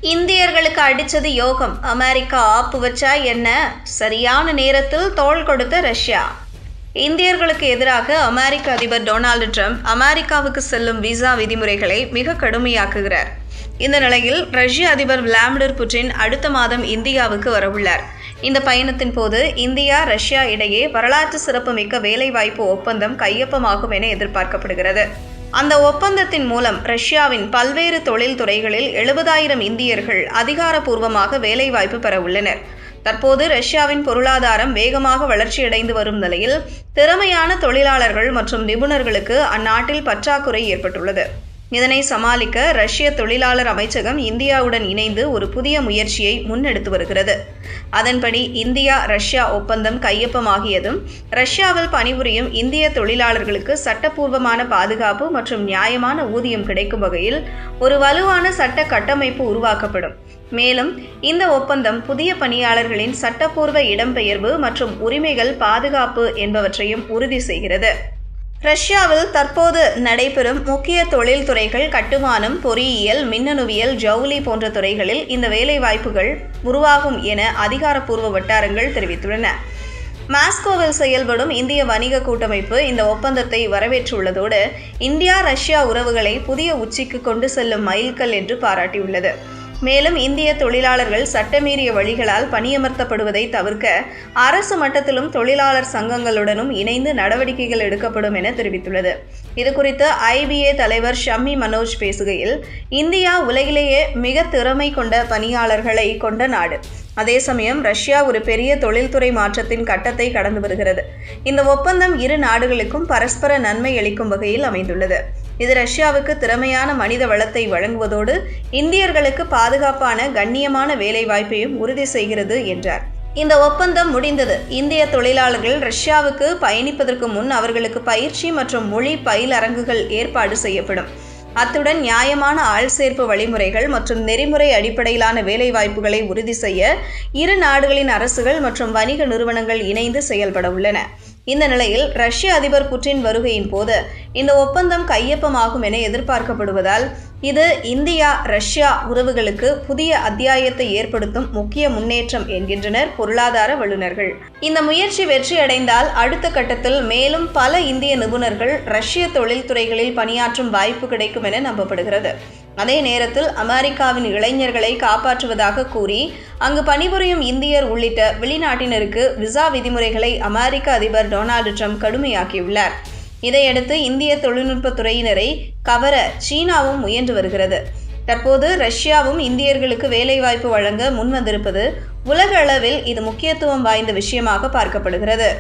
இந்தியர்களுக்கு அடிச்சது யோகம். அமெரிக்கா ஆப்பு வச்சா என்ன? சரியான நேரத்தில் தோள் கொடுத்த ரஷ்யா. இந்தியர்களுக்கு எதிராக அமெரிக்க அதிபர் டொனால்டு ட்ரம்ப் அமெரிக்காவுக்கு செல்லும் விசா விதிமுறைகளை மிக கடுமையாக்குகிறார். இந்த நிலையில் ரஷ்ய அதிபர் விளாடிமிர் புட்டின் அடுத்த மாதம் இந்தியாவுக்கு வரவுள்ளார். இந்த பயணத்தின் போது இந்தியா ரஷ்யா இடையே வரலாற்று சிறப்புமிக்க வேலைவாய்ப்பு ஒப்பந்தம் கையொப்பமாகும் என எதிர்பார்க்கப்படுகிறது. அந்த ஒப்பந்தத்தின் மூலம் ரஷ்யாவின் பல்வேறு தொழில் துறைகளில் 70,000 இந்தியர்கள் அதிகாரப்பூர்வமாக வேலைவாய்ப்பு பெற உள்ளனர். தற்போது ரஷ்யாவின் பொருளாதாரம் வேகமாக வளர்ச்சியடைந்து வரும் நிலையில் திறமையான தொழிலாளர்கள் மற்றும் நிபுணர்களுக்கு அந்நாட்டில் பற்றாக்குறை ஏற்பட்டுள்ளது. இதனை சமாளிக்க ரஷ்ய தொழிலாளர் அமைச்சகம் இந்தியாவுடன் இணைந்து ஒரு புதிய முயற்சியை முன்னெடுத்து வருகிறது. அதன்படி இந்தியா ரஷ்யா ஒப்பந்தம் கையொப்பமாகியதும் ரஷ்யாவில் பணிபுரியும் இந்திய தொழிலாளர்களுக்கு சட்டப்பூர்வமான பாதுகாப்பு மற்றும் நியாயமான ஊதியம் கிடைக்கும் வகையில் ஒரு வலுவான சட்ட கட்டமைப்பு உருவாக்கப்படும். மேலும் இந்த ஒப்பந்தம் புதிய பணியாளர்களின் சட்டப்பூர்வ இடம்பெயர்வு மற்றும் உரிமைகள் பாதுகாப்பு என்பவற்றையும் உறுதி செய்கிறது. ரஷ்யாவில் தற்போது நடைபெறும் முக்கிய தொழில் துறைகள் கட்டுமானம், பொறியியல், மின்னணுவியல், ஜவுளி போன்ற துறைகளில் இந்த வேலைவாய்ப்புகள் உருவாகும் என அதிகாரப்பூர்வ வட்டாரங்கள் தெரிவித்துள்ளன. மாஸ்கோவில் செயல்படும் இந்திய வணிக கூட்டமைப்பு இந்த ஒப்பந்தத்தை வரவேற்றுள்ளதோடு இந்தியா ரஷ்யா உறவுகளை புதிய உச்சிக்கு கொண்டு செல்லும் மைல்கல் என்று பாராட்டியுள்ளது. மேலும் இந்திய தொழிலாளர்கள் சட்டமீறிய வழிகளால் பணியமர்த்தப்படுவதை தவிர்க்க அரசு மட்டத்திலும் தொழிலாளர் சங்கங்களுடனும் இணைந்து நடவடிக்கைகள் எடுக்கப்படும் என தெரிவித்துள்ளது. இதுகுறித்து IBA தலைவர் ஷம்மி மனோஜ் பேசுகையில், இந்தியா உலகிலேயே மிக திறமை கொண்ட பணியாளர்களை கொண்ட நாடு. அதே சமயம் ரஷ்யா ஒரு பெரிய தொழில்துறை மாற்றத்தின் கட்டத்தை கடந்து வருகிறது. இந்த ஒப்பந்தம் இரு நாடுகளுக்கும் பரஸ்பர நன்மை அளிக்கும் வகையில் அமைந்துள்ளது. இது ரஷ்யாவுக்கு திறமையான மனித வளத்தை வழங்குவதோடு இந்தியர்களுக்கு பாதுகாப்பான கண்ணியமான வேலை வாய்ப்பையும் உறுதி செய்கிறது என்றார். இந்த ஒப்பந்தம் முடிந்தது. இந்திய தொழிலாளர்கள் ரஷ்யாவுக்கு பயணிப்பதற்கு முன் அவர்களுக்கு பயிற்சி மற்றும் மொழி பயிலரங்குகள் ஏற்பாடு செய்யப்படும். அத்துடன் நியாயமான ஆள்சேர்ப்பு வழிமுறைகள் மற்றும் நெறிமுறை அடிப்படையிலான வேலைவாய்ப்புகளை உறுதி செய்ய இரு நாடுகளின் அரசுகள் மற்றும் வணிக நிறுவனங்கள் இணைந்து செயல்பட உள்ளன. இந்த நிலையில் ரஷ்ய அதிபர் புட்டின் வருகையின் போது இந்த ஒப்பந்தம் கையொப்பமாகும் என எதிர்பார்க்கப்படுவதால் இது இந்தியா ரஷ்யா உறவுகளுக்கு புதிய அத்தியாயத்தை ஏற்படுத்தும் முக்கிய முன்னேற்றம் என்கின்றனர் பொருளாதார வல்லுநர்கள். இந்த முயற்சி வெற்றியடைந்தால் அடுத்த கட்டத்தில் மேலும் பல இந்திய நிபுணர்கள் ரஷ்ய தொழில்துறைகளில் பணியாற்றும் வாய்ப்பு கிடைக்கும் என நம்பப்படுகிறது. அதே நேரத்தில் அமெரிக்காவின் இளைஞர்களை காப்பாற்றுவதாக கூறி அங்கு பணிபுரியும் இந்தியர் உள்ளிட்ட வெளிநாட்டினருக்கு விசா விதிமுறைகளை அமெரிக்க அதிபர் டொனால்டு ட்ரம்ப் கடுமையாக்கியுள்ளார். இதையடுத்து இந்திய தொழில்நுட்ப துறையினரை கவர சீனாவும் முயன்று வருகிறது. தற்போது ரஷ்யாவும் இந்தியர்களுக்கு வேலைவாய்ப்பு வழங்க முன்வந்திருப்பது உலக அளவில் இது முக்கியத்துவம் வாய்ந்த விஷயமாக பார்க்கப்படுகிறது.